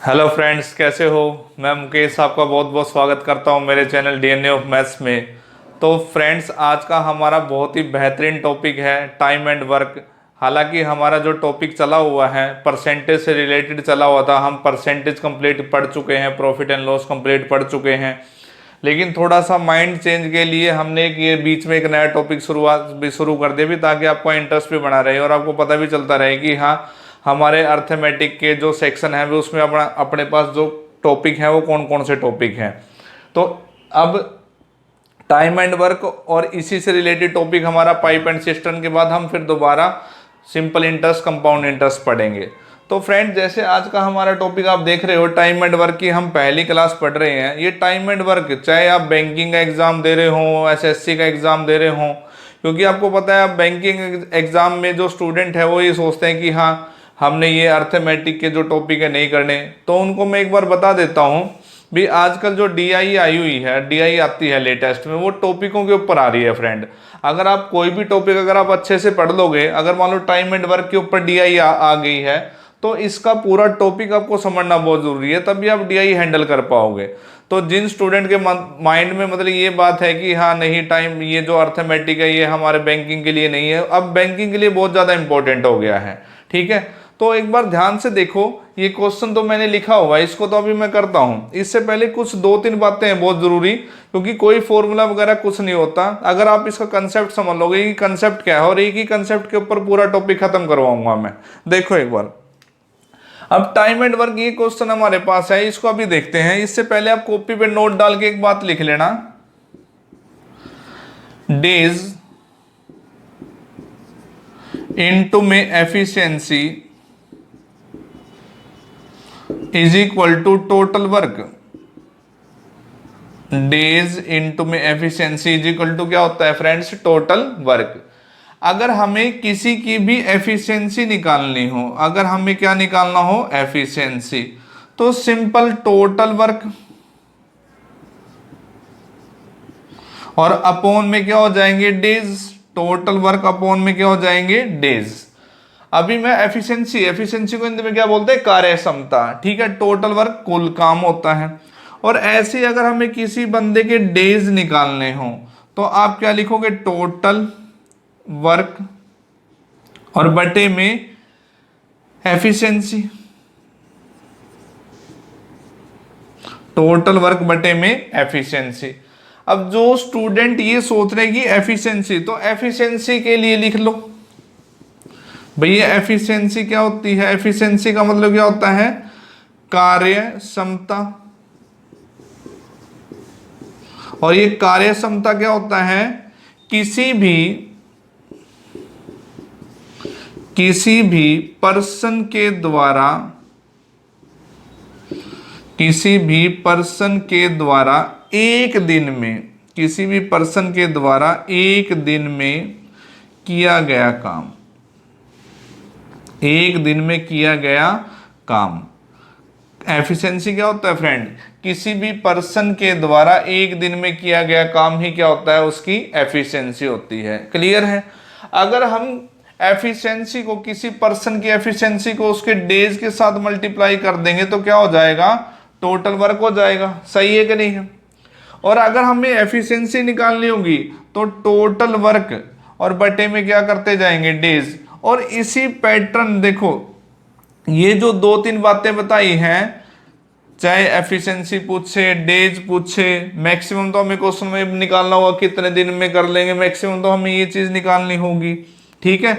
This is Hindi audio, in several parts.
हेलो फ्रेंड्स, कैसे हो। मैं मुकेश आपका बहुत बहुत स्वागत करता हूं मेरे चैनल डीएनए ऑफ मैथ्स में। तो फ्रेंड्स, आज का हमारा बहुत ही बेहतरीन टॉपिक है टाइम एंड वर्क। हालांकि हमारा जो टॉपिक चला हुआ है परसेंटेज से रिलेटेड चला हुआ था। हम परसेंटेज कंप्लीट पढ़ चुके हैं, प्रॉफिट एंड लॉस कंप्लीट पढ़ चुके हैं। लेकिन थोड़ा सा माइंड चेंज के लिए हमने एक ये बीच में एक नया टॉपिक शुरुआत भी शुरू कर दिया भी, ताकि आपका इंटरेस्ट भी बना रहे और आपको पता भी चलता रहे कि हाँ, हमारे अर्थमेटिक के जो सेक्शन है वो उसमें अपना अपने पास जो टॉपिक है वो कौन कौन से टॉपिक हैं। तो अब टाइम एंड वर्क और इसी से रिलेटेड टॉपिक हमारा पाइप एंड सिस्टम के बाद हम फिर दोबारा सिंपल इंटरेस्ट, कंपाउंड इंटरेस्ट पढ़ेंगे। तो फ्रेंड, जैसे आज का हमारा टॉपिक आप देख रहे हो टाइम एंड वर्क की, हम पहली क्लास पढ़ रहे हैं। ये टाइम एंड वर्क चाहे आप बैंकिंग का एग्जाम दे रहे हो, एसएससी का एग्जाम दे रहे हो, क्योंकि आपको पता है आप बैंकिंग एग्जाम में जो स्टूडेंट है वो ये सोचते हैं कि हाँ, हमने ये अर्थमेटिक के जो टॉपिक है नहीं करने। तो उनको मैं एक बार बता देता हूँ भी, आजकल जो डीआई आई हुई है, डीआई आती है लेटेस्ट में, वो टॉपिकों के ऊपर आ रही है फ्रेंड। अगर आप कोई भी टॉपिक अगर आप अच्छे से पढ़ लोगे, अगर मान लो टाइम एंड वर्क के ऊपर डीआई आ गई है, तो इसका पूरा टॉपिक आपको समझना बहुत जरूरी है, तभी आप डीआई हैंडल कर पाओगे। तो जिन स्टूडेंट के माइंड में मतलब ये बात है कि हाँ नहीं, टाइम ये जो अर्थमेटिक है ये हमारे बैंकिंग के लिए नहीं है, अब बैंकिंग के लिए बहुत ज़्यादा इंपॉर्टेंट हो गया है। ठीक है, तो एक बार ध्यान से देखो, ये क्वेश्चन तो मैंने लिखा हुआ है, इसको तो अभी मैं करता हूँ। इससे पहले कुछ दो तीन बातें हैं बहुत जरूरी, क्योंकि कोई फॉर्मूला वगैरह कुछ नहीं होता। अगर आप इसका कंसेप्ट समझ लोगे कि कंसेप्ट क्या है, और एक ही कंसेप्ट के ऊपर पूरा टॉपिक खत्म करवाऊंगा मैं। देखो एक बार, अब टाइम एंड वर्क ये क्वेश्चन हमारे पास है, इसको अभी देखते हैं। इससे पहले आप कॉपी पे नोट डाल के एक बात लिख लेना, डेज इनटू में efficiency is equal to total work. Days into में एफिशिएंसी इज इक्वल टू क्या होता है फ्रेंड्स, टोटल वर्क। अगर हमें किसी की भी एफिशिएंसी निकालनी हो, अगर हमें क्या निकालना हो, एफिशिएंसी, तो सिंपल टोटल वर्क और अपॉन में क्या हो जाएंगे, डेज। टोटल वर्क अपॉन में क्या हो जाएंगे, डेज। अभी मैं एफिशिएंसी, एफिशिएंसी को हिंदी में क्या बोलते हैं, कार्य क्षमता। ठीक है, टोटल वर्क कुल काम होता है। और ऐसे अगर हमें किसी बंदे के डेज निकालने हो, तो आप क्या लिखोगे, टोटल वर्क और बटे में एफिशिएंसी। टोटल वर्क बटे में एफिशिएंसी। अब जो स्टूडेंट ये सोच रहे कि एफिशिएंसी, तो एफिशिएंसी के लिए लिख लो भैया, एफिशिएंसी क्या होती है, एफिशिएंसी का मतलब क्या होता है, कार्य क्षमता। और ये कार्य क्षमता क्या होता है, किसी भी पर्सन के द्वारा, किसी भी पर्सन के द्वारा एक दिन में, किसी भी पर्सन के द्वारा एक दिन में किया गया काम, एक दिन में किया गया काम। एफिशिएंसी क्या होता है फ्रेंड, किसी भी पर्सन के द्वारा एक दिन में किया गया काम ही क्या होता है, उसकी एफिशिएंसी होती है। क्लियर है। अगर हम एफिशिएंसी को, किसी पर्सन की एफिशिएंसी को उसके डेज के साथ मल्टीप्लाई कर देंगे तो क्या हो जाएगा, टोटल वर्क हो जाएगा। सही है कि नहीं है। और अगर हमें एफिशिएंसी निकालनी होगी तो टोटल वर्क और बटे में क्या करते जाएंगे, डेज। और इसी पैटर्न देखो, ये जो दो तीन बातें बताई हैं, चाहे एफिशिएंसी पूछे, डेज पूछे, मैक्सिमम तो हमें क्वेश्चन में निकालना होगा कितने दिन में कर लेंगे, मैक्सिमम तो हमें ये चीज निकालनी होगी। ठीक है,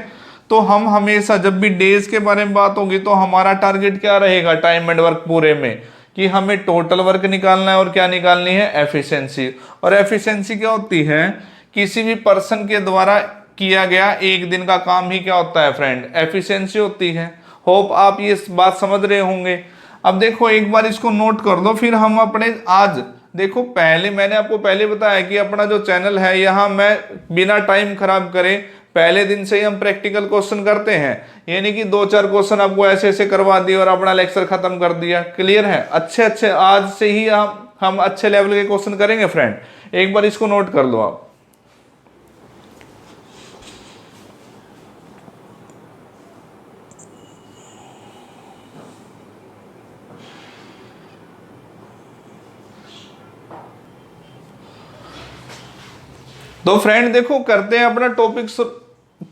तो हम हमेशा जब भी डेज के बारे में बात होगी तो हमारा टारगेट क्या रहेगा टाइम एंड वर्क पूरे में, कि हमें टोटल वर्क निकालना है और क्या निकालनी है, एफिशिएंसी। और एफिशिएंसी क्या होती है, किसी भी पर्सन के द्वारा किया गया एक दिन का काम ही क्या होता है फ्रेंड, एफिशिएंसी होती है। होप आप ये बात समझ रहे होंगे। अब देखो एक बार इसको नोट कर लो, फिर हम अपने आज देखो, पहले मैंने आपको पहले बताया कि अपना जो चैनल है यहाँ मैं बिना टाइम खराब करे पहले दिन से ही हम प्रैक्टिकल क्वेश्चन करते हैं। यानी कि दो चार क्वेश्चन आपको ऐसे ऐसे करवा दिए और अपना लेक्चर खत्म कर दिया। क्लियर है। अच्छे अच्छे आज से ही हम अच्छे लेवल के क्वेश्चन करेंगे फ्रेंड। एक बार इसको नोट कर लो आप। तो फ्रेंड देखो करते हैं अपना टॉपिक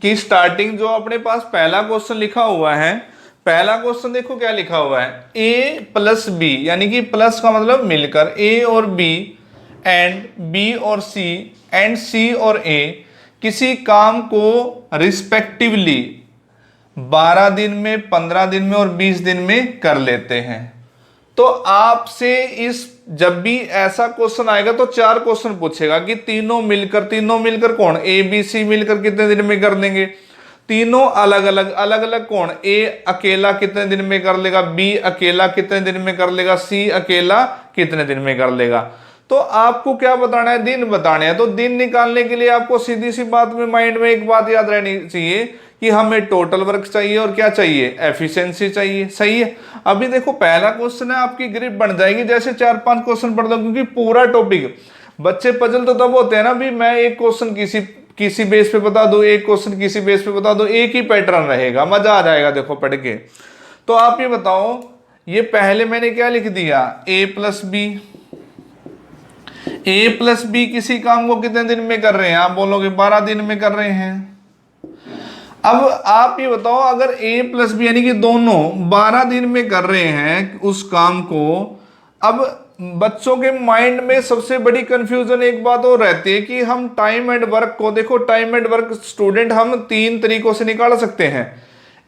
की स्टार्टिंग। जो अपने पास पहला क्वेश्चन लिखा हुआ है, पहला क्वेश्चन देखो क्या लिखा हुआ है, ए प्लस बी, यानी कि प्लस का मतलब मिलकर, ए और बी एंड बी और सी एंड सी और ए किसी काम को रिस्पेक्टिवली 12 दिन में, 15 दिन में और 20 दिन में कर लेते हैं। तो आपसे इस जब भी ऐसा क्वेश्चन आएगा तो 4 क्वेश्चन पूछेगा कि तीनों मिलकर कौन, ए बी सी मिलकर कितने दिन में कर देंगे, तीनों अलग अलग कौन, ए अकेला कितने दिन में कर लेगा, बी अकेला कितने दिन में कर लेगा, सी अकेला कितने दिन में कर लेगा। तो आपको क्या बताना है, दिन बताने हैं। तो दिन निकालने के लिए आपको सीधी सी बात में माइंड में एक बात याद रहनी चाहिए कि हमें टोटल वर्क चाहिए और क्या चाहिए, एफिशिएंसी चाहिए। सही है। अभी देखो पहला क्वेश्चन है, आपकी ग्रिप बन जाएगी जैसे 4-5 क्वेश्चन पढ़ दो, क्योंकि पूरा टॉपिक, बच्चे पजल तो तब होते हैं ना भी मैं एक क्वेश्चन किसी बेस पे बता दो, एक क्वेश्चन किसी बेस पे बता दो, एक ही पैटर्न रहेगा, मजा आ जाएगा देखो पढ़ के। तो आप ये बताओ, ये पहले मैंने क्या लिख दिया, ए प्लस बी, ए प्लस बी किसी काम को कितने दिन में कर रहे हैं, आप बोलोगे 12 दिन में कर रहे हैं। अब आप ये बताओ, अगर ए प्लस बी यानी कि दोनों 12 दिन में कर रहे हैं उस काम को, अब बच्चों के माइंड में सबसे बड़ी कंफ्यूजन एक बात और रहती है कि हम टाइम एंड वर्क को, देखो टाइम एंड वर्क स्टूडेंट हम 3 तरीकों से निकाल सकते हैं।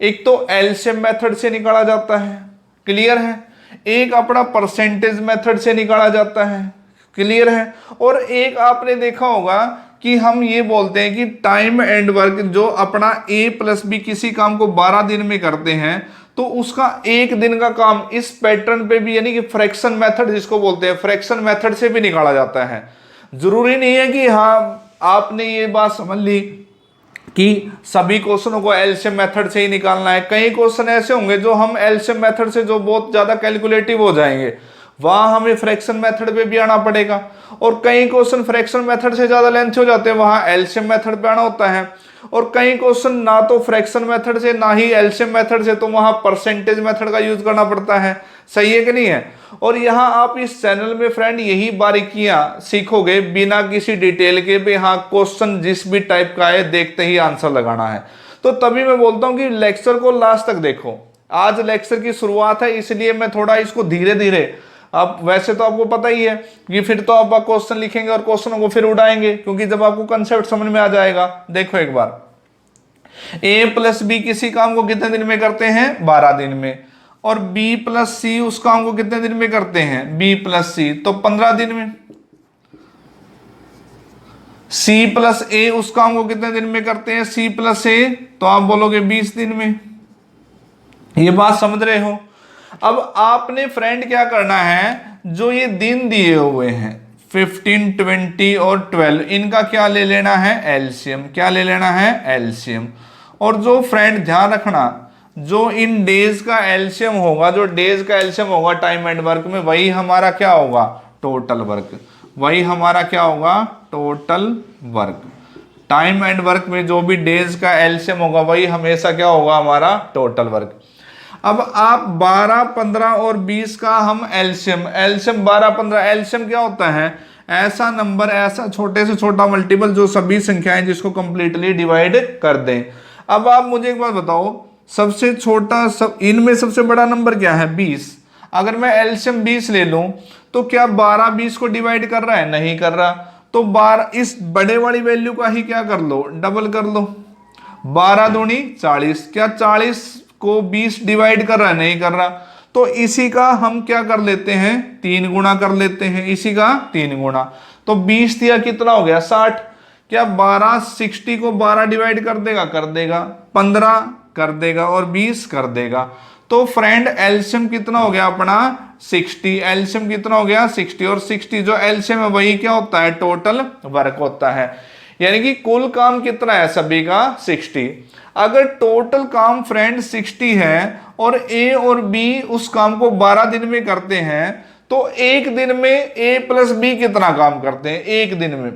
एक तो एलसीएम मेथड से निकाला जाता है, क्लियर है, एक अपना परसेंटेज मेथड से निकाला जाता है, क्लियर है, और एक आपने देखा होगा कि हम ये बोलते हैं कि टाइम एंड वर्क जो अपना ए प्लस बी किसी काम को 12 दिन में करते हैं तो उसका एक दिन का काम इस पैटर्न पे भी, यानी कि फ्रैक्शन मेथड जिसको बोलते हैं, फ्रैक्शन मेथड से भी निकाला जाता है। जरूरी नहीं है कि हाँ आपने ये बात समझ ली कि सभी क्वेश्चनों को एलसीएम मेथड से ही निकालना है। कई क्वेश्चन ऐसे होंगे जो हम एलसीएम मेथड से जो बहुत ज्यादा कैलकुलेटिव हो जाएंगे, वहां हमें फ्रैक्शन मेथड पे भी आना पड़ेगा, और कई क्वेश्चन फ्रैक्शन मेथड से ज्यादा लेंथ हो जाते हैं, वहां एलसीएम मेथड पे आना होता है, और कई क्वेश्चन ना तो फ्रैक्शन मेथड से ना ही एलसीएम मेथड से, तो वहां परसेंटेज मेथड का यूज करना पड़ता है। सही है कि नहीं है। और यहाँ आप इस चैनल में फ्रेंड यही बारीकियां सीखोगे बिना किसी डिटेल के भी, हाँ क्वेश्चन जिस भी टाइप का है देखते ही आंसर लगाना है। तो तभी मैं बोलता हूं कि लेक्चर को लास्ट तक देखो। आज लेक्चर की शुरुआत है, इसलिए मैं थोड़ा इसको धीरे धीरे, अब वैसे तो आपको पता ही है कि फिर तो आप क्वेश्चन लिखेंगे और क्वेश्चनों को फिर उड़ाएंगे, क्योंकि जब आपको कंसेप्ट समझ में आ जाएगा। देखो एक बार, ए प्लस बी किसी काम को कितने दिन में करते हैं, 12 दिन में, और बी प्लस सी उस काम को कितने दिन में करते हैं, बी प्लस सी, तो 15 दिन में। सी प्लस ए उस काम को कितने दिन में करते हैं, सी प्लस ए, तो आप बोलोगे 20 दिन में। ये बात समझ रहे हो। अब आपने फ्रेंड क्या करना है, जो ये दिन दिए हुए हैं 15, 20 और 12, इनका क्या ले लेना है, एलसीएम। क्या ले लेना है, एलसीएम। और जो फ्रेंड ध्यान रखना, जो इन डेज का एलसीएम होगा, जो डेज का एलसीएम होगा टाइम एंड वर्क में, वही हमारा क्या होगा, टोटल वर्क। वही हमारा क्या होगा, total work. Time and work में जो भी डेज का एलसीएम होगा वही हमेशा क्या होगा, हमारा टोटल वर्क। अब आप 12, 15 और 20 का हम एलसीएम 12, 15, एलसीएम क्या होता है, ऐसा नंबर, ऐसा छोटे से छोटा मल्टीपल जो सभी संख्याएं जिसको कंप्लीटली डिवाइड कर दें। अब आप मुझे एक बात बताओ, सबसे छोटा इनमें सबसे बड़ा नंबर क्या है, 20। अगर मैं एलसीएम 20 ले लूं तो क्या 12 20 को डिवाइड कर रहा है, नहीं कर रहा। तो 12 इस बड़े वाली वैल्यू का ही क्या कर लो, डबल कर लो। 12 दूनी 40, क्या 40 को 20 डिवाइड कर रहा है, नहीं कर रहा। तो इसी का हम क्या कर लेते हैं, 3 गुना कर लेते हैं, इसी का 3 गुना। तो 20 दिया कितना हो गया, 60। क्या 12 60 को 12 डिवाइड कर देगा, कर देगा, 15 कर देगा और 20 कर देगा। तो फ्रेंड एलसीएम कितना हो गया अपना, 60। एलसीएम कितना हो गया, 60। और 60 जो एलसीएम है वही क्या होता है, टोटल वर्क होता है। यानी कि कुल काम कितना है सभी का, 60। अगर टोटल काम फ्रेंड 60 है और ए और बी उस काम को 12 दिन में करते हैं, तो एक दिन में ए प्लस बी कितना काम करते हैं, एक दिन में।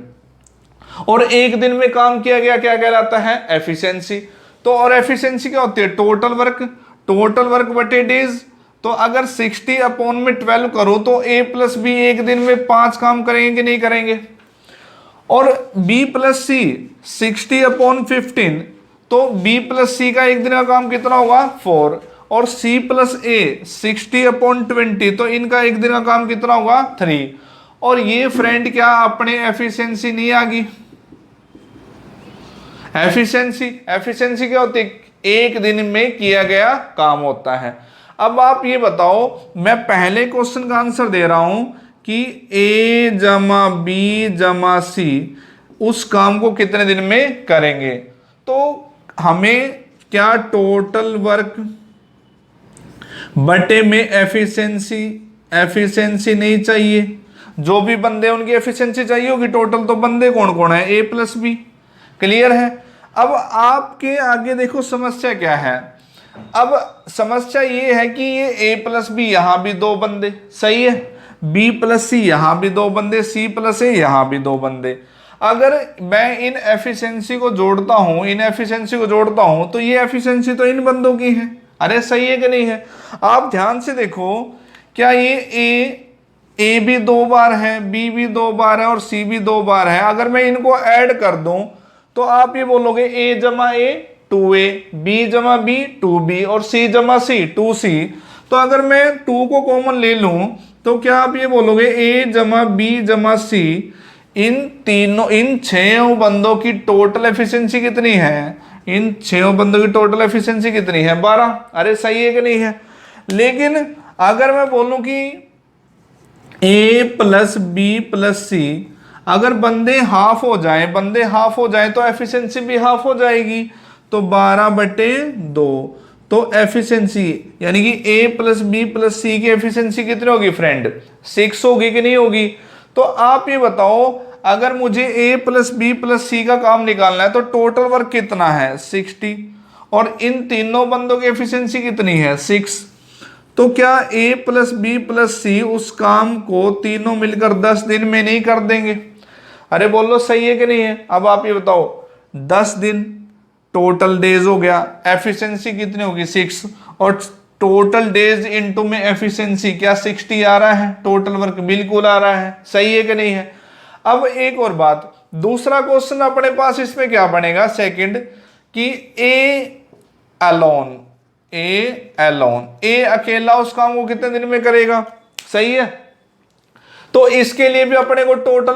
और एक दिन में काम किया गया क्या कहलाता है, एफिशिएंसी। तो और एफिशिएंसी क्या होती है, टोटल वर्क। टोटल वर्क बटे डेज। तो अगर 60 अपॉन में 12 करो तो ए प्लस बी एक दिन में 5 काम करेंगे कि नहीं करेंगे। और b प्लस सी 60/15, तो b प्लस सी का एक दिन का काम कितना होगा 4, और c प्लस ए 60/20, तो इनका एक दिन का काम कितना होगा 3। और ये फ्रेंड क्या अपने एफिशिएंसी नहीं आ गई। एफिशिएंसी क्या होती है, एक दिन में किया गया काम होता है। अब आप ये बताओ, मैं पहले क्वेश्चन का आंसर दे रहा हूं कि a जमा b जमा c उस काम को कितने दिन में करेंगे, तो हमें क्या टोटल वर्क बटे में एफिशिएंसी नहीं चाहिए। जो भी बंदे उनकी एफिशिएंसी चाहिए होगी टोटल, तो बंदे कौन कौन है, a प्लस बी। क्लियर है। अब आपके आगे देखो समस्या क्या है। अब समस्या ये है कि ये a प्लस बी यहां भी दो बंदे, सही है, b प्लस सी यहां भी दो बंदे, c प्लस ए यहां भी दो बंदे। अगर मैं इन एफिशिएंसी को जोड़ता हूं, तो ये एफिशिएंसी तो इन बंदों की है। अरे सही है कि नहीं है। आप ध्यान से देखो, क्या ये ए भी 2 बार है, बी भी 2 बार है और सी भी 2 बार है। अगर मैं इनको ऐड कर दूं तो आप ये बोलोगे a जमा ए 2a, b जमा बी 2b और c जमा सी 2c। तो अगर मैं 2 को कॉमन ले लूं तो क्या आप ये बोलोगे a जमा बी जमा सी, इन 6 बंदों की टोटल एफिशिएंसी कितनी है, इन 6 बंदों की टोटल एफिशिएंसी कितनी है 12। अरे सही है कि नहीं है। लेकिन अगर मैं बोलूं कि a प्लस बी प्लस सी, अगर बंदे हाफ हो जाए तो एफिशिएंसी भी हाफ हो जाएगी, तो 12/2। तो एफिशिएंसी यानी कि a plus B plus C की एफिशिएंसी कितनी होगी फ्रेंड, 6 होगी कि नहीं होगी। तो आप ये बताओ, अगर मुझे a प्लस बी प्लस सी का काम निकालना है तो टोटल वर्क कितना है 60, और इन तीनों बंदों की एफिशिएंसी कितनी है 6। तो क्या a प्लस बी प्लस सी उस काम को तीनों मिलकर 10 दिन में नहीं कर देंगे। अरे बोलो सही है कि नहीं है। अब आप ये बताओ, 10 दिन टोटल डेज हो गया, एफिशिएंसी कितनी होगी 6, और टोटल डेज इनटू में एफिशिएंसी क्या 60 आ रहा है, टोटल वर्क बिल्कुल आ रहा है। सही है कि नहीं है। अब एक और बात, दूसरा क्वेश्चन अपने पास इसमें क्या बनेगा सेकंड, कि ए अकेला उस काम को कितने दिन में करेगा। सही है। तो इसके लिए भी अपने को टोटल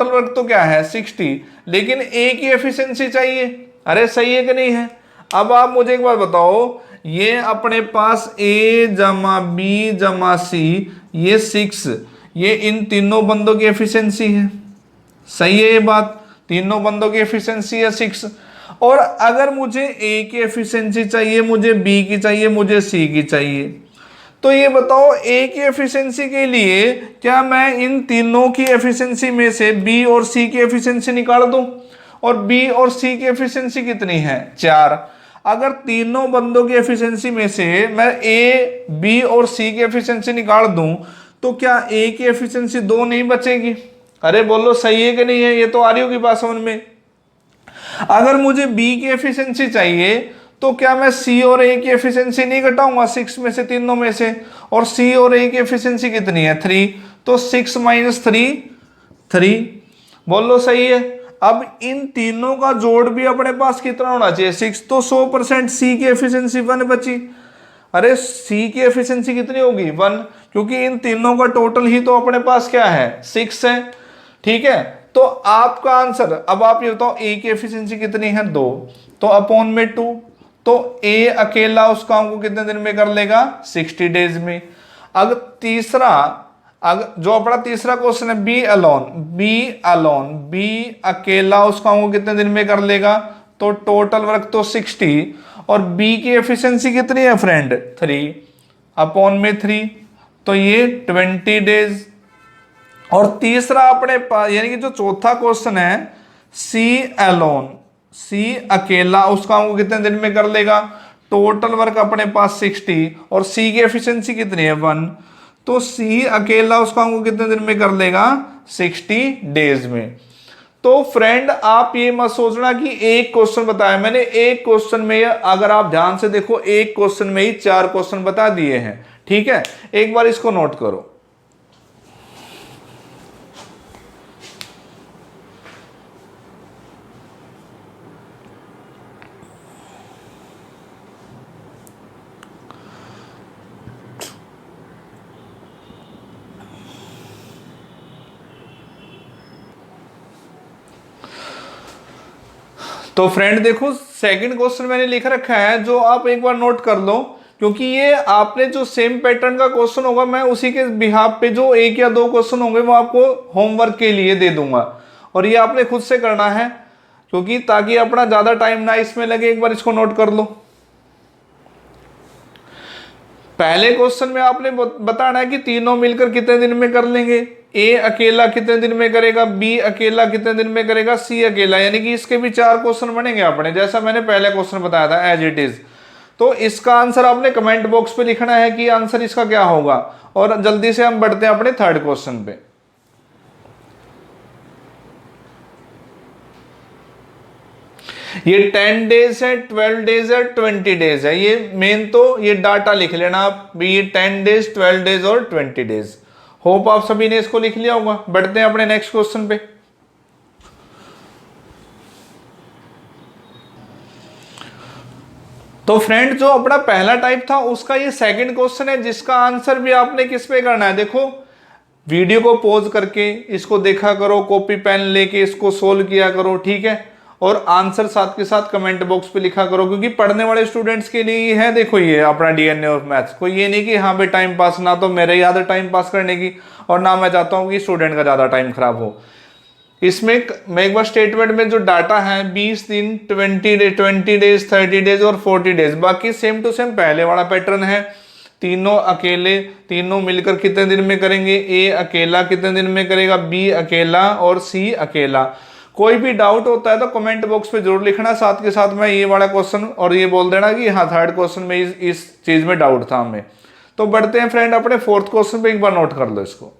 वर्क तो क्या है 60, लेकिन ए की एफिशिएंसी चाहिए। अरे सही है कि नहीं है। अब आप मुझे एक बात बताओ, ये अपने पास a जमा बी जमा सी, ये 6, ये इन तीनों बंदों की एफिशिएंसी है। सही है ये बात, तीनों बंदों की एफिशिएंसी है 6। और अगर मुझे a की एफिशिएंसी चाहिए, मुझे b की चाहिए, मुझे c की चाहिए, तो ये बताओ a की एफिशिएंसी के लिए क्या मैं इन तीनों की एफिशिएंसी में से b और c की एफिशिएंसी निकाल दूं, और b और c की एफिशिएंसी कितनी है 4। अगर तीनों बंदों की एफिशिएंसी में से मैं a b और c की एफिशिएंसी निकाल दूं, तो क्या a की एफिशिएंसी 2 नहीं बचेगी। अरे बोलो सही है कि नहीं है। ये तो आ रही होगी बात समझ में। अगर मुझे b की एफिशिएंसी चाहिए तो क्या मैं c और a की एफिशिएंसी नहीं घटाऊंगा 6 में से, तीनों में से, और c और a की एफिशिएंसी कितनी है 3, तो 6 - 3 बोलो सही है। अब इन तीनों का जोड़ भी अपने पास कितना होना चाहिए 6, तो 100% c की एफिशिएंसी 1 बची। अरे c की एफिशिएंसी कितनी होगी 1, क्योंकि इन तीनों का टोटल ही तो अपने पास क्या है 6 है। ठीक है। तो आपका आंसर, अब आप ये बताओ a की एफिशिएंसी कितनी है 2, तो अपॉन में 2, तो a अकेला उस काम को कितने दिन में कर लेगा 60 डेज में। अगर जो अपना तीसरा क्वेश्चन है बी अकेला उस काम को कितने दिन में कर लेगा, तो टोटल वर्क तो 60, और b की एफिशिएंसी कितनी है फ्रेंड 3, अपॉन में 3, तो ये 20 डेज। और तीसरा अपने पास यानी कि जो चौथा क्वेश्चन है सी अकेला उस काम को कितने दिन में कर लेगा, टोटल वर्क अपने पास 60 और सी की एफिशिएंसी कितनी है 1, तो सी अकेला उस काम को कितने दिन में कर लेगा 60 डेज में। तो फ्रेंड आप ये मत सोचना कि एक क्वेश्चन बताया मैंने, एक क्वेश्चन में, अगर आप ध्यान से देखो एक क्वेश्चन में ही 4 क्वेश्चन बता दिए हैं। ठीक है, एक बार इसको नोट करो। तो फ्रेंड देखो सेकंड क्वेश्चन मैंने लिख रखा है, जो आप एक बार नोट कर लो, क्योंकि ये आपने जो सेम पैटर्न का क्वेश्चन होगा मैं उसी के बिहाफ पे जो एक या दो क्वेश्चन होंगे वो आपको होमवर्क के लिए दे दूंगा, और ये आपने खुद से करना है, क्योंकि ताकि अपना ज्यादा टाइम ना इसमें लगे। एक बार इसको नोट कर लो। पहले क्वेश्चन में आपने बताना है कि तीनों मिलकर कितने दिन में कर लेंगे। ए अकेला कितने दिन में करेगा, बी अकेला कितने दिन में करेगा, सी अकेला, यानी कि इसके भी 4 क्वेश्चन बनेंगे अपने, जैसा मैंने पहले क्वेश्चन बताया था एज इट इज। तो इसका आंसर आपने कमेंट बॉक्स पे लिखना है कि आंसर इसका क्या होगा। और जल्दी से हम बढ़ते हैं अपने थर्ड क्वेश्चन पे। ये 10 डेज है, 12 डेज है, 20 डेज है। ये मेन तो ये डाटा लिख लेना आप भी, ये 10 डेज, 12 डेज और 20 डेज। होप आप सभी ने इसको लिख लिया होगा। बढ़ते हैं अपने नेक्स्ट क्वेश्चन पे। तो फ्रेंड जो अपना पहला टाइप था उसका ये सेकंड क्वेश्चन है, जिसका आंसर भी आपने किस पे करना है। देखो वीडियो को पॉज करके इसको देखा करो, कॉपी पेन लेके इसको सोल्व किया करो, ठीक है। और आंसर साथ के साथ कमेंट बॉक्स पे लिखा करो, क्योंकि पढ़ने वाले स्टूडेंट्स के लिए है। देखो ये अपना डीएनए ऑफ मैथ्स, कोई ये नहीं कि हाँ भाई टाइम पास, ना तो मेरे याद है टाइम पास करने की, और ना मैं चाहता हूँ कि स्टूडेंट का ज़्यादा टाइम खराब हो। इसमें मैं एक बार स्टेटमेंट में जो डाटा है 20 दिन, 20 डेज, 30 डेज और 40 डेज, बाकी सेम टू सेम पहले वाला पैटर्न है। तीनों अकेले, तीनों मिलकर कितने दिन में करेंगे। ए अकेला कितने दिन में करेगा, बी अकेला और सी अकेला। कोई भी डाउट होता है तो कमेंट बॉक्स पे जरूर लिखना। साथ के साथ मैं ये वाला क्वेश्चन और ये बोल देना कि हाँ थर्ड क्वेश्चन में इस चीज में डाउट था हमें। तो बढ़ते हैं फ्रेंड अपने फोर्थ क्वेश्चन पे, एक बार नोट कर लो इसको।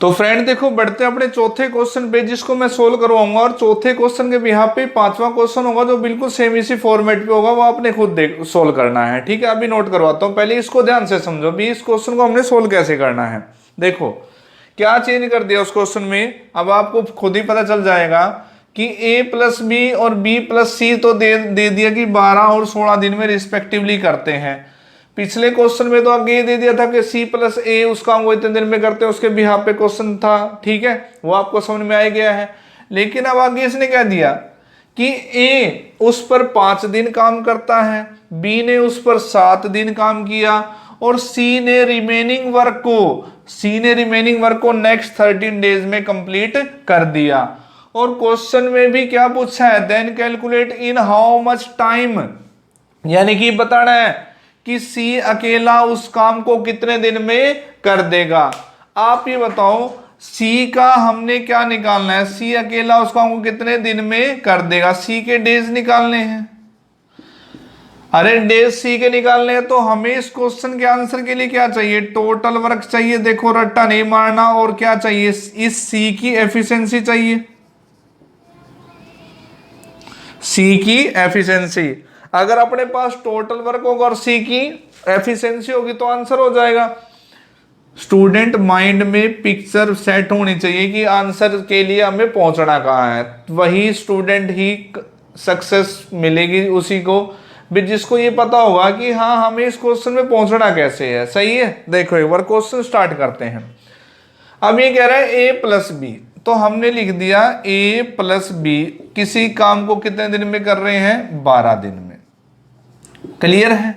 तो फ्रेंड देखो बढ़ते हैं अपने चौथे क्वेश्चन पे, जिसको मैं सोल्व करवाऊंगा। और चौथे क्वेश्चन के बिहाफ पे पांचवा क्वेश्चन होगा जो बिल्कुल सेम इसी फॉर्मेट पे होगा, वो आपने खुद देख सोल्व करना है, ठीक है। अभी नोट करवाता हूँ, पहले इसको ध्यान से समझो भी इस क्वेश्चन को हमने सोल्व कैसे करना है। देखो क्या चेंज कर दिया उस क्वेश्चन में, अब आपको खुद ही पता चल जाएगा कि a प्लस बी और b प्लस सी तो दे दिया कि 12 और 16 दिन में रिस्पेक्टिवली करते हैं। पिछले क्वेश्चन में तो आगे ये दे दिया था कि c प्लस ए उसका वो इतने दिन में करते हैं, उसके बिहाफ पे क्वेश्चन था, ठीक है, वो आपको समझ में आ गया है। लेकिन अब आगे इसने क्या दिया कि a उस पर 5 दिन काम करता है, b ने उस पर 7 दिन काम किया, और c ने रिमेनिंग वर्क को नेक्स्ट 13 डेज में कंप्लीट कर दिया। और क्वेश्चन में भी क्या पूछा है, then calculate in how much time, यानी कि बताना है कि सी अकेला उस काम को कितने दिन में कर देगा। आप ये बताओ सी का हमने क्या निकालना है, सी अकेला उस काम को कितने दिन में कर देगा। सी के डेज निकालने हैं, अरे डेज सी के निकालने हैं, तो हमें इस क्वेश्चन के आंसर के लिए क्या चाहिए, टोटल वर्क चाहिए। देखो रट्टा नहीं मारना, और क्या चाहिए, इस सी की एफिशिएंसी चाहिए, सी की एफिशिएंसी। अगर अपने पास टोटल वर्क होगा और सी की एफिशिएंसी होगी तो आंसर हो जाएगा। स्टूडेंट माइंड में पिक्चर सेट होनी चाहिए कि आंसर के लिए हमें पहुंचना कहाँ है, वही स्टूडेंट ही सक्सेस मिलेगी उसी को भी जिसको ये पता होगा कि हाँ हमें इस क्वेश्चन में पहुंचना कैसे है। सही है, देखो एक बार क्वेश्चन स्टार्ट करते हैं। अब ये कह रहा है ए प्लस बी, तो हमने लिख दिया ए प्लस बी किसी काम को कितने दिन में कर रहे हैं, 12 दिन में। क्लियर है।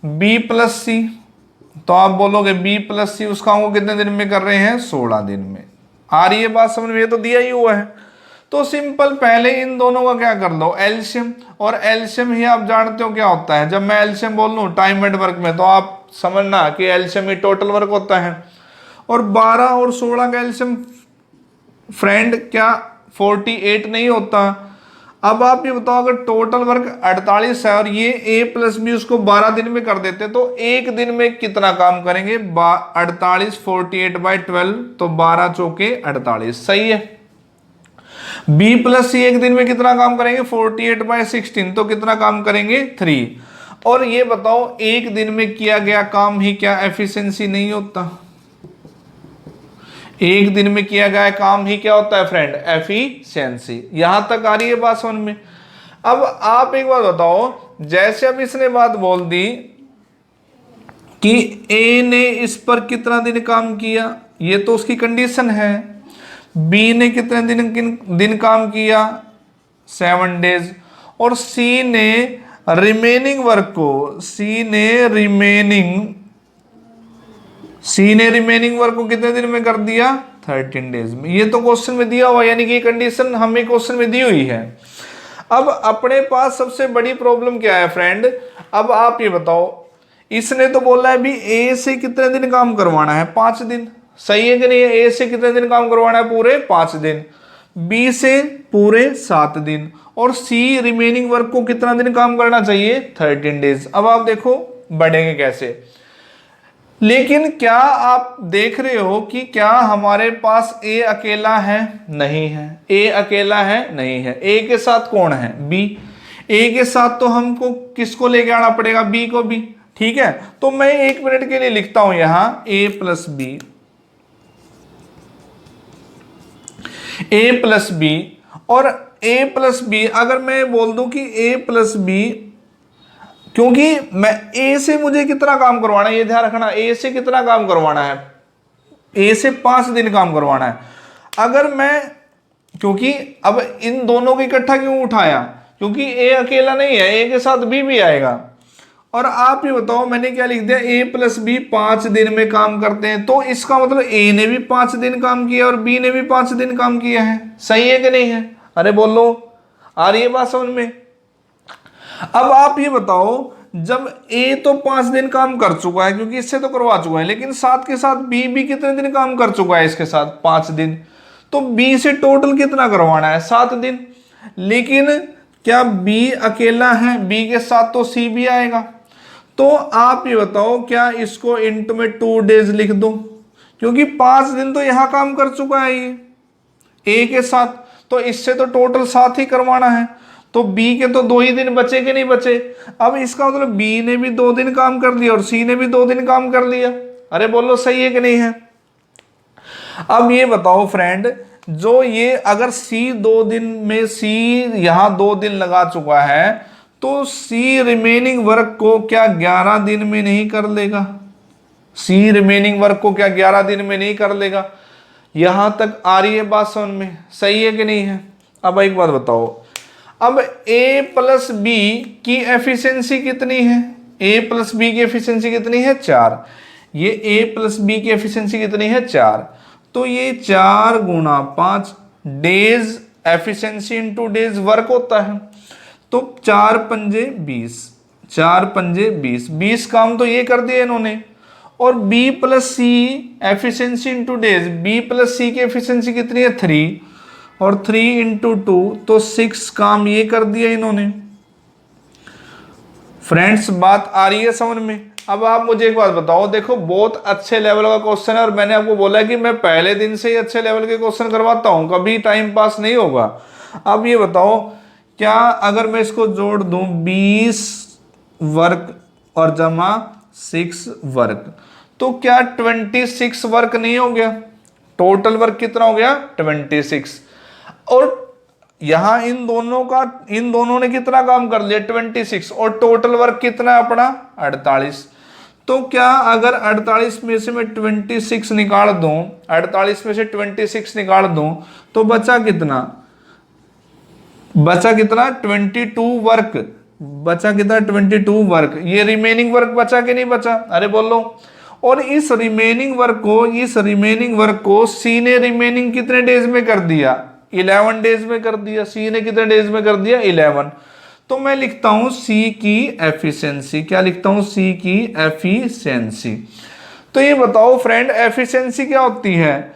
बी प्लस सी, तो आप बोलोगे बी प्लस सी उस काम को कितने दिन में कर रहे हैं, 16 दिन में। आ रही है बात समझ में, ये तो दिया ही हुआ है। तो सिंपल पहले इन दोनों का क्या कर लो, एलसीएम। और एलसीएम ही आप जानते हो क्या होता है, जब मैं एलसीएम बोल लूं टाइम एंड वर्क में तो आप समझना कि एलसीएम ही टोटल वर्क होता है। और 12 और 16 का एलसीएम फ्रेंड क्या 48 नहीं होता। अब आप ये बताओ अगर टोटल वर्क 48 है और ये a प्लस बी उसको 12 दिन में कर देते तो एक दिन में कितना काम करेंगे, 48 48/12, तो 12 चौके 48। सही है। b प्लस सी एक दिन में कितना काम करेंगे, 48/16, तो कितना काम करेंगे, 3। और ये बताओ एक दिन में किया गया काम ही क्या एफिशिएंसी नहीं होता, एक दिन में किया गया काम ही क्या होता है फ्रेंड, एफिशिएंसी। यहां तक आ रही है बात समझ में। अब आप एक बात बताओ, जैसे अब इसने बात बोल दी कि ए ने इस पर कितना दिन काम किया, ये तो उसकी कंडीशन है। बी ने कितने दिन काम किया, 7 डेज। और सी ने रिमेनिंग वर्क को, सी ने रिमेनिंग वर्क को कितने दिन में कर दिया, 13 डेज में। ये तो क्वेश्चन में दिया हुआ, यानी कि कंडीशन हमें क्वेश्चन में दी हुई है। अब अपने पास सबसे बड़ी प्रॉब्लम क्या है फ्रेंड, अब आप ये बताओ, इसने तो बोला है भी ए से कितने दिन काम करवाना है, 5 दिन। सही है कि नहीं है? ए से कितने दिन काम करवाना है, पूरे 5 दिन। बी से पूरे 7 दिन। और सी रिमेनिंग वर्क को कितना दिन काम करना चाहिए, 13 डेज। अब आप देखो बढ़ेंगे कैसे। लेकिन क्या आप देख रहे हो कि क्या हमारे पास ए अकेला है, नहीं है। ए अकेला है, नहीं है। ए के साथ कौन है, बी। ए के साथ तो हमको किसको लेके आना पड़ेगा, बी को भी। ठीक है, तो मैं 1 मिनट के लिए लिखता हूं यहां ए प्लस बी, ए प्लस बी। और ए प्लस बी अगर मैं बोल दूं कि ए प्लस बी, क्योंकि मैं ए से मुझे कितना काम करवाना है, ये ध्यान रखना, ए से कितना काम करवाना है, ए से 5 दिन काम करवाना है। अगर मैं, क्योंकि अब इन दोनों को इकट्ठा क्यों उठाया, क्योंकि ए अकेला नहीं है, ए के साथ बी भी आएगा। और आप ये बताओ, मैंने क्या लिख दिया, ए प्लस बी 5 दिन में काम करते हैं, तो इसका मतलब ए ने भी 5 दिन काम किया और बी ने भी 5 दिन काम किया है। सही है कि नहीं है? अरे बोलो, आ रही है बात समझ में? अब आप ये बताओ, जब ए तो 5 दिन काम कर चुका है, क्योंकि इससे तो करवा चुका है, लेकिन साथ के साथ बी भी कितने दिन काम कर चुका है इसके साथ, 5 दिन। तो बी से टोटल कितना करवाना है, 7 दिन। लेकिन क्या बी अकेला है, बी के साथ तो सी भी आएगा। तो आप ये बताओ, क्या इसको इंटू में 2 डेज लिख दो, क्योंकि 5 दिन तो यहां काम कर चुका है ये ए के साथ, तो इससे तो टोटल 7 ही करवाना है। तो बी के तो 2 ही दिन बचे कि नहीं बचे। अब इसका मतलब बी ने भी 2 दिन काम कर लिया और सी ने भी 2 दिन काम कर लिया। अरे बोलो, सही है कि नहीं है? अब ये बताओ फ्रेंड, जो ये अगर सी 2 दिन में, सी यहां 2 दिन लगा चुका है, तो सी रिमेनिंग वर्क को क्या 11 दिन में नहीं कर लेगा? सी रिमेनिंग वर्क को क्या 11 दिन में नहीं कर लेगा? यहां तक आ रही है बात समझ में? सही है कि नहीं है? अब एक बात बताओ, अब ए प्लस बी की एफिशिएंसी कितनी है? ए प्लस बी की एफिशिएंसी कितनी है? 4। ये ए प्लस बी की एफिशिएंसी कितनी है? 4। तो ये 4 गुणा 5 days efficiency into days work होता है। तो 4 पंजे 20, 4 पंजे 20, 20 काम तो ये कर दिया इन्होंने। और B plus C efficiency into days, B plus C की एफिशिएंसी कितनी है? 3। और 3 इंटू 2 तो 6 काम ये कर दिया इन्होंने। फ्रेंड्स, बात आ रही है समझ में? अब आप मुझे एक बात बताओ, देखो बहुत अच्छे लेवल का क्वेश्चन है और मैंने आपको बोला कि मैं पहले दिन से ही अच्छे लेवल के क्वेश्चन करवाता हूं, कभी टाइम पास नहीं होगा। अब ये बताओ, क्या अगर मैं इसको जोड़ दूं 20 वर्क और जमा 6 वर्क, तो क्या 26 वर्क नहीं हो गया? टोटल वर्क कितना हो गया? 26। और यहां इन दोनों ने कितना काम कर लिया? 26। और टोटल वर्क कितना है अपना? 48। तो क्या अगर 48 में से मैं 26 निकाल दूं, 48 में से 26 निकाल दूं, तो बचा कितना? बचा कितना? 22 वर्क। बचा कितना? 22 वर्क। ये रिमेनिंग वर्क बचा कि नहीं बचा? अरे बोलो। और इस रिमेनिंग वर्क को सी ने रिमेनिंग कितने डेज में कर दिया? 11 डेज में कर दिया। सी ने कितने डेज में कर दिया? 11। तो मैं लिखता हूं सी की एफिशिएंसी। क्या लिखता हूं? सी की एफिशिएंसी। तो ये बताओ फ्रेंड, एफिशिएंसी क्या होती है?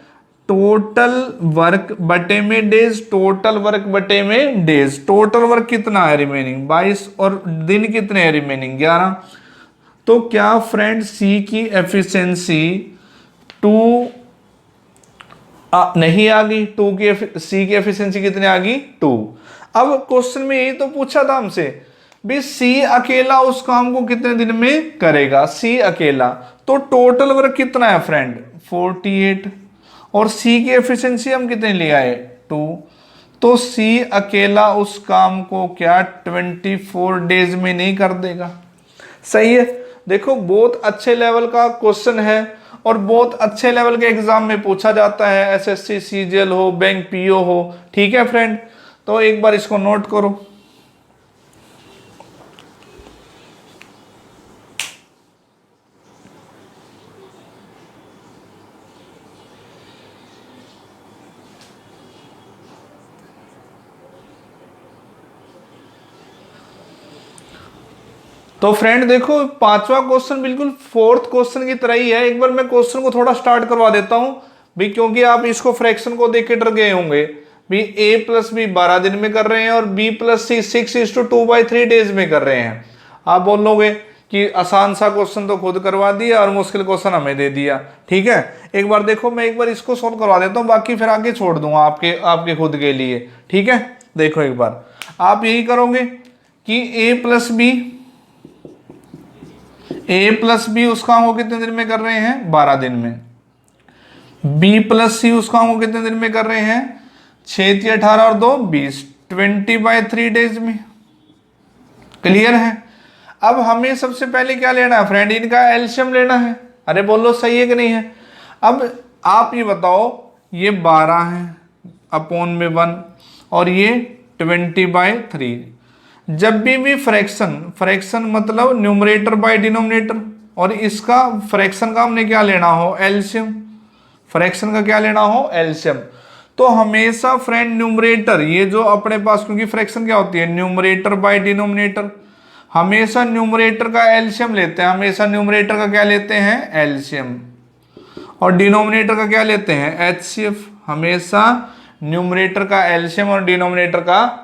टोटल वर्क बटे में डेज, टोटल वर्क बटे में डेज। टोटल वर्क कितना है? रिमेनिंग 22। और दिन कितने हैं? रिमेनिंग 11। तो क्या फ्रेंड सी की एफिशिएंसी 2 नहीं आ गई? सी की एफिशिएंसी कितनी आ गई? 2। अब क्वेश्चन में यही तो पूछा था हमसे, भी सी अकेला उस काम को कितने दिन में करेगा? सी अकेला। तो टोटल वर्क कितना है फ्रेंड? 48। और सी की एफिशिएंसी हम कितने ले आए? 2। तो सी अकेला उस काम को क्या 24 डेज में नहीं कर देगा? सही है। देखो बहुत अच्छे लेवल का क्वेश्चन है और बहुत अच्छे लेवल के एग्जाम में पूछा जाता है, एसएससी सीजीएल हो, बैंक पीओ हो। ठीक है फ्रेंड, तो एक बार इसको नोट करो। तो फ्रेंड देखो पांचवा क्वेश्चन बिल्कुल फोर्थ क्वेश्चन की तरह ही है। एक बार मैं क्वेश्चन को थोड़ा स्टार्ट करवा देता हूं भी, क्योंकि आप इसको फ्रैक्शन को देख के डर गए होंगे भी a प्लस बी 12 दिन में कर रहे हैं और b प्लस सी 6:2/3 डेज में कर रहे हैं। आप बोलोगे कि आसान सा क्वेश्चन तो खुद करवा दिया और मुश्किल क्वेश्चन हमें दे दिया। ठीक है, एक बार देखो मैं एक बार इसको सोल्व करवा देता हूँ, बाकी फिर आगे छोड़ दूंगा आपके खुद के लिए। ठीक है, देखो एक बार आप यही करोगे कि ए प्लस बी उस काम को कितने दिन में कर रहे हैं? 12 दिन में। बी प्लस सी उस काम को कितने दिन में कर रहे हैं? 6 × 18 और 2 20, 20/3 डेज में। क्लियर है। अब हमें सबसे पहले क्या लेना है फ्रेंड? इनका एलसीएम लेना है। अरे बोलो सही है कि नहीं है? अब आप ये बताओ, ये 12 है अपॉन में 1 और ये 20/3। जब भी फ्रैक्शन मतलब न्यूमरेटर बाय डिनोमिनेटर, और इसका फ्रैक्शन का हमने क्या लेना हो? एलसीएम। फ्रैक्शन का क्या लेना हो? एलसीएम। तो हमेशा फ्रेंड न्यूमरेटर, ये जो अपने पास, क्योंकि फ्रैक्शन क्या होती है? Numerator by denominator. हमेशा न्यूमरेटर का एलसीएम लेते हैं, हमेशा न्यूमरेटर का क्या लेते हैं? एलसीएम। और डिनोमिनेटर का क्या लेते हैं? एचसीएफ। हमेशा न्यूमरेटर का एलसीएम और डिनोमिनेटर का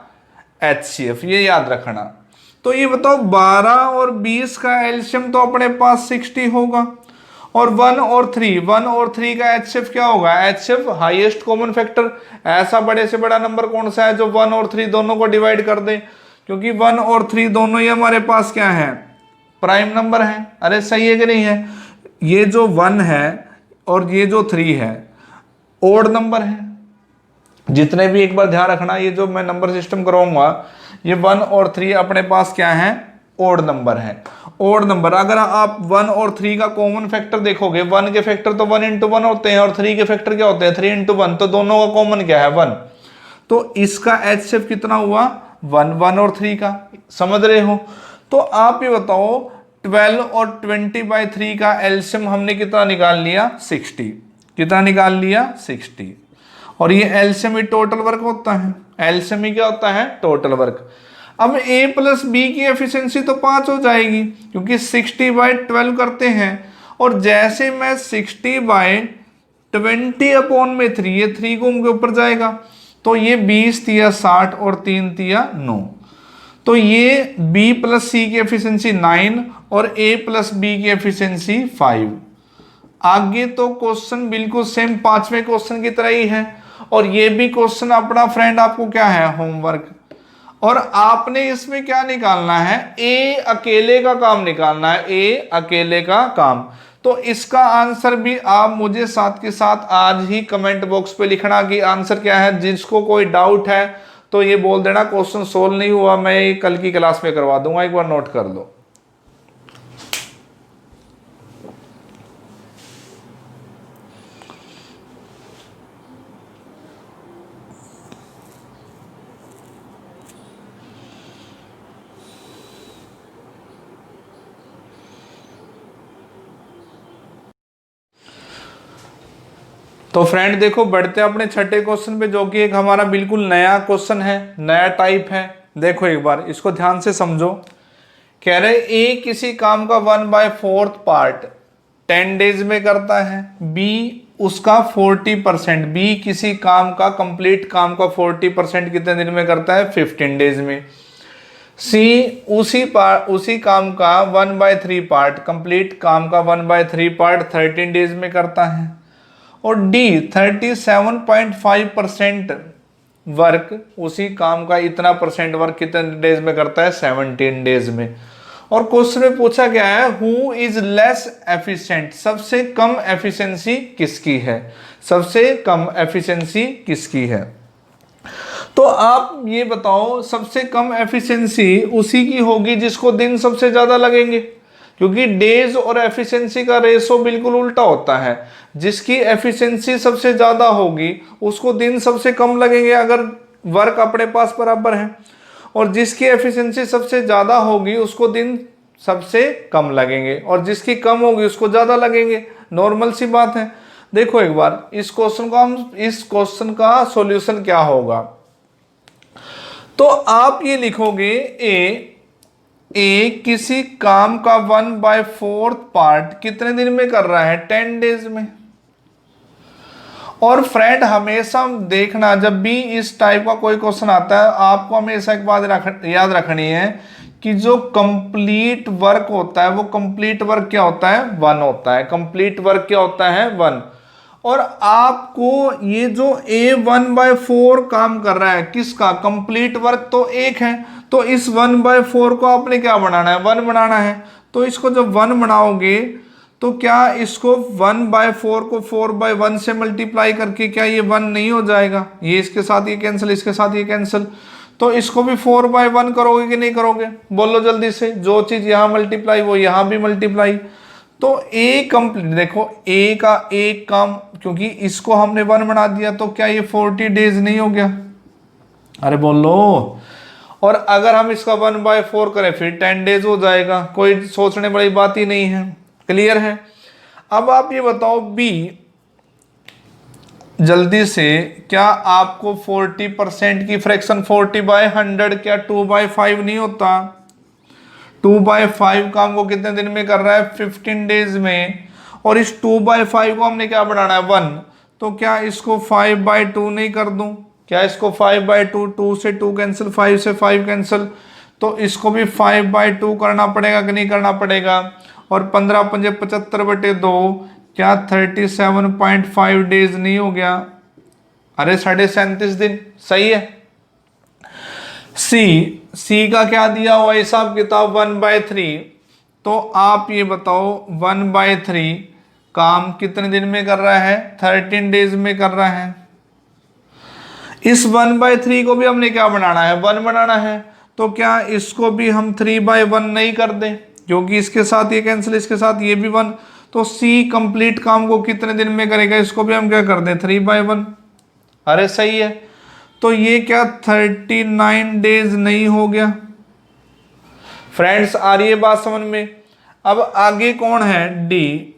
एचसीएफ, ये याद रखना। तो ये बताओ 12 और 20 का एलसीएम तो अपने पास 60 होगा, और 1 और 3 का एचसीएफ क्या होगा? HCF highest common factor. ऐसा बड़े से बड़ा नंबर कौन सा है जो 1 और 3 दोनों को डिवाइड कर दे? क्योंकि 1 और 3 दोनों ही हमारे पास क्या है? प्राइम नंबर है। अरे सही है कि नहीं है? ये जो 1 है और ये जो 3 है ओड नंबर है। जितने भी, एक बार ध्यान रखना, ये जो मैं नंबर सिस्टम कराऊंगा, ये 1 और 3 अपने पास क्या है? ओड नंबर है। ओड नंबर, अगर आप 1 और 3 का कॉमन फैक्टर देखोगे, 1 के फैक्टर तो 1 × 1 होते हैं और 3 के फैक्टर क्या होते हैं? 3 × 1, तो दोनों का कॉमन क्या है? 1। तो इसका एचसीएफ कितना हुआ? 1 और 3 का। समझ रहे हो? तो आप ये बताओ 12 और 20/3 का एलसीएम हमने कितना निकाल लिया? 60। कितना निकाल लिया? 60। और ये एलसीएम ही टोटल वर्क होता है। एलसीएम ही क्या होता है? Total work. अब a प्लस बी की एफिशिएंसी तो 5 हो जाएगी, क्योंकि 60/12 करते हैं। और जैसे मैं 60/20 अपॉन में 3, ये 3 घूम के ऊपर जाएगा, तो ये 20 तिया 60 और 3 तिया 9। तो ये b प्लस सी की एफिशिएंसी 9 और a प्लस बी की एफिशिएंसी 5। आगे तो क्वेश्चन बिल्कुल सेम पांचवें क्वेश्चन की तरह ही है, और ये भी क्वेश्चन अपना फ्रेंड आपको क्या है? होमवर्क। और आपने इसमें क्या निकालना है? ए अकेले का काम निकालना है, ए अकेले का काम। तो इसका आंसर भी आप मुझे साथ के साथ आज ही कमेंट बॉक्स पे लिखना कि आंसर क्या है। जिसको कोई डाउट है तो ये बोल देना क्वेश्चन सोल्व नहीं हुआ, मैं ये कल की क्लास में करवा दूंगा, एक बार नोट कर लो। तो फ्रेंड देखो बढ़ते अपने छठे क्वेश्चन पे, जो कि एक हमारा बिल्कुल नया क्वेश्चन है, नया टाइप है। देखो एक बार इसको ध्यान से समझो। कह रहे ए किसी काम का 1/4 पार्ट 10 डेज में करता है, बी उसका 40%, बी किसी काम का कंप्लीट काम का 40% कितने दिन में करता है? 15 डेज में। सी उसी काम का 1/3 पार्ट, कंप्लीट काम का 1/3 पार्ट 13 डेज में करता है। और डी 37.5% वर्क, उसी काम का इतना परसेंट वर्क कितने डेज में करता है? 17 डेज में। और क्वेश्चन में पूछा गया है हु इज लेस एफिशिएंट, सबसे कम एफिशिएंसी किसकी है? सबसे कम एफिशिएंसी किसकी है? तो आप ये बताओ, सबसे कम एफिशिएंसी उसी की होगी जिसको दिन सबसे ज्यादा लगेंगे, क्योंकि डेज और एफिशिएंसी का रेशो बिल्कुल उल्टा होता है। जिसकी एफिशिएंसी सबसे ज्यादा होगी उसको दिन सबसे कम लगेंगे अगर वर्क अपने पास बराबर है, और जिसकी एफिशिएंसी सबसे ज्यादा होगी उसको दिन सबसे कम लगेंगे, और जिसकी कम होगी उसको ज्यादा लगेंगे। नॉर्मल सी बात है। देखो एक बार इस क्वेश्चन का सॉल्यूशन क्या होगा। तो आप ये लिखोगे ए किसी काम का 1/4 पार्ट कितने दिन में कर रहा है, 10 डेज में। और फ्रेंड हमेशा देखना, जब भी इस टाइप का कोई क्वेश्चन आता है आपको हमेशा एक बात याद रखनी है कि जो कंप्लीट वर्क होता है वो कंप्लीट वर्क क्या होता है, 1 होता है। कंप्लीट वर्क क्या होता है, 1। और आपको ये जो ए 1/4 काम कर रहा है किसका, कंप्लीट वर्क तो 1 है, तो इस 1/4 को आपने क्या बनाना है, 1 बनाना है। तो इसको जब 1 बनाओगे तो क्या इसको 1/4 को 4/1 से मल्टीप्लाई करके क्या ये 1 नहीं हो जाएगा, ये इसके साथ ये कैंसिल, इसके साथ ये कैंसिल, तो इसको भी 4/1 करोगे कि नहीं करोगे, बोलो जल्दी से। जो चीज यहां मल्टीप्लाई वो यहां भी मल्टीप्लाई। तो ए कंप्लीट, देखो ए का एक काम, क्योंकि इसको हमने 1 बना दिया तो क्या ये 40 डेज नहीं हो गया, अरे बोलो। और अगर हम इसका 1/4 करें फिर 10 डेज हो जाएगा, कोई सोचने वाली बात ही नहीं है। क्लियर है। अब आप ये बताओ बी, जल्दी से, क्या आपको 40% की फ्रैक्शन 40/100 क्या 2/5 नहीं होता। 2/5 काम को कितने दिन में कर रहा है, 15 डेज में। और इस 2/5 को हमने क्या बढ़ाना है, 1। तो क्या इसको 5/2 नहीं कर दूं, क्या इसको 5/2, 2 से 2 कैंसिल, 5 से 5 कैंसिल, तो इसको भी 5/2 करना पड़ेगा कि नहीं करना पड़ेगा। और 15 पंजे 75/2 क्या 37.5 डेज नहीं हो गया, अरे 37.5 दिन, सही है। सी का क्या दिया हुआ हिसाब किताब, 1/3। तो आप ये बताओ 1/3 काम कितने दिन में कर रहा है, 13 डेज में कर रहा है। इस 1/3 को भी हमने क्या बनाना है, 1 बनाना है। तो क्या इसको भी हम 3/1 नहीं कर दें, क्योंकि इसके साथ ये कैंसिल, इसके साथ ये भी 1। तो सी कंप्लीट काम को कितने दिन में करेगा, इसको भी हम क्या कर दें, 3/1। अरे सही है। तो ये क्या 39 डेज नहीं हो गया। फ्रेंड्स आ रही है बात समझ में। अब आगे कौन है, डी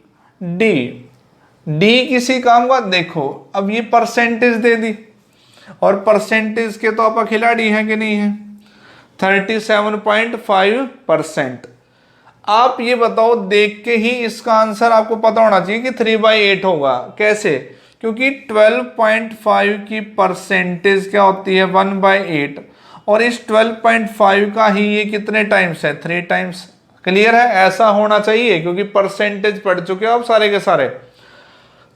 किसी काम का, देखो अब ये परसेंटेज दे दी, और परसेंटेज के तो आप खिलाड़ी हैं कि नहीं है, 37.5%। आप ये बताओ, देख के ही इसका आंसर आपको पता होना चाहिए कि 3/8 होगा। कैसे, क्योंकि 12.5 की परसेंटेज क्या होती है, 1/8, और इस 12.5 का ही ये कितने टाइम्स है, 3 टाइम्स। क्लियर है, ऐसा होना चाहिए, क्योंकि परसेंटेज पढ़ चुके हो आप सारे के सारे।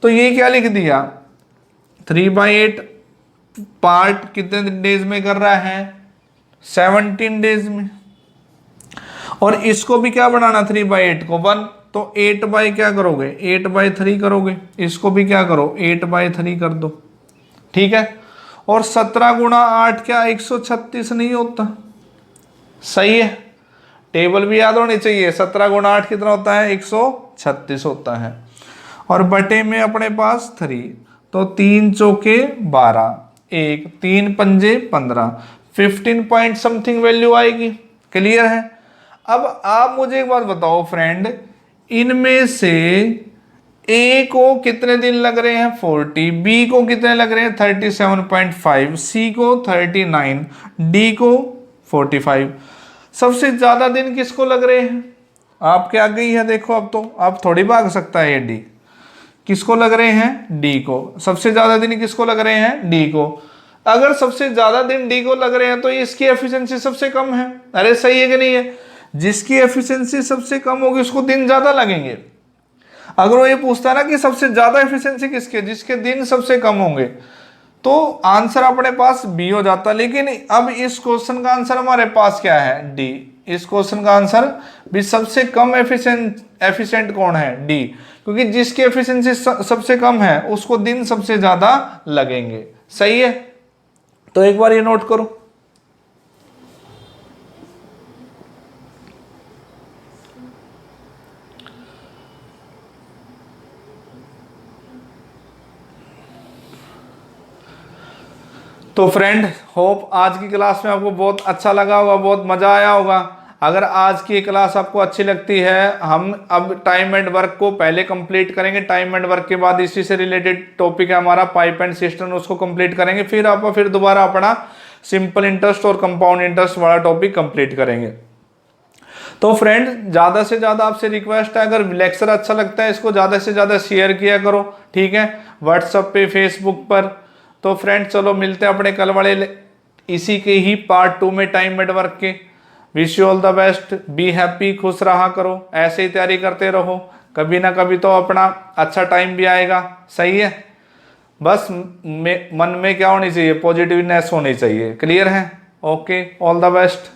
तो ये क्या लिख दिया, 3/8 पार्ट कितने डेज में कर रहा है, 17 डेज में। और इसको भी क्या बनाना, 3/8 को 1, तो 8 बाई क्या करोगे, 8/3 करोगे। इसको भी क्या करो, 8/3 कर दो, ठीक है। और 17 गुणा 8 क्या 136 नहीं होता, सही है। टेबल भी याद होनी चाहिए, 17 गुणा 8 कितना होता है, 136 होता है। और बटे में अपने पास 3, तो 3 चौके 12, 1 3 पंजे 15, 15 पॉइंट समथिंग वैल्यू आएगी। क्लियर है। अब आप मुझे एक बात बताओ फ्रेंड, इनमें से ए को कितने दिन लग रहे हैं, 40, बी को कितने लग रहे हैं, 37.5, सी को 39, डी को 45। सबसे ज्यादा दिन किसको लग रहे हैं, आपके आगे ही है, देखो अब तो आप थोड़ी भाग सकता है। ये डी किसको लग रहे हैं, डी को। सबसे ज्यादा दिन किसको लग रहे हैं, डी को। अगर सबसे ज्यादा दिन डी को लग रहे हैं तो इसकी एफिशिएंसी सबसे कम है। अरे सही है कि नहीं है, जिसकी एफिशिएंसी सबसे कम होगी उसको दिन ज्यादा लगेंगे। अगर वो ये पूछता है ना कि सबसे ज्यादा एफिशिएंसी किसके, जिसके दिन सबसे कम होंगे, तो आंसर अपने पास बी हो जाता। लेकिन अब इस क्वेश्चन का आंसर हमारे पास क्या है, डी। इस क्वेश्चन का आंसर भी सबसे कम एफिशिएंट कौन है, डी, क्योंकि जिसकी एफिशिएंसी सबसे कम है उसको दिन सबसे ज्यादा लगेंगे। सही है। तो एक बार ये नोट करो। तो फ्रेंड, होप आज की क्लास में आपको बहुत अच्छा लगा होगा, बहुत मज़ा आया होगा। अगर आज की क्लास आपको अच्छी लगती है, हम अब टाइम एंड वर्क को पहले कंप्लीट करेंगे। टाइम एंड वर्क के बाद इसी से रिलेटेड टॉपिक है हमारा पाइप एंड सिस्टम, उसको कंप्लीट करेंगे। फिर दोबारा अपना सिंपल इंटरेस्ट और कंपाउंड इंटरेस्ट वाला टॉपिक कंप्लीट करेंगे। तो फ्रेंड, ज़्यादा से ज़्यादा आपसे रिक्वेस्ट है, अगर लेक्चर अच्छा लगता है इसको ज़्यादा से ज़्यादा शेयर किया करो, ठीक है, व्हाट्सएप पे, फेसबुक पर। तो फ्रेंड चलो मिलते हैं अपने कल वाले इसी के ही पार्ट 2 में टाइम एंड वर्क के। Wish you all the best, be happy, खुश रहा करो, ऐसे ही तैयारी करते रहो, कभी ना कभी तो अपना अच्छा टाइम भी आएगा। सही है, बस मन में क्या होनी चाहिए, पॉजिटिवनेस होनी चाहिए। क्लियर है? Okay, all the best.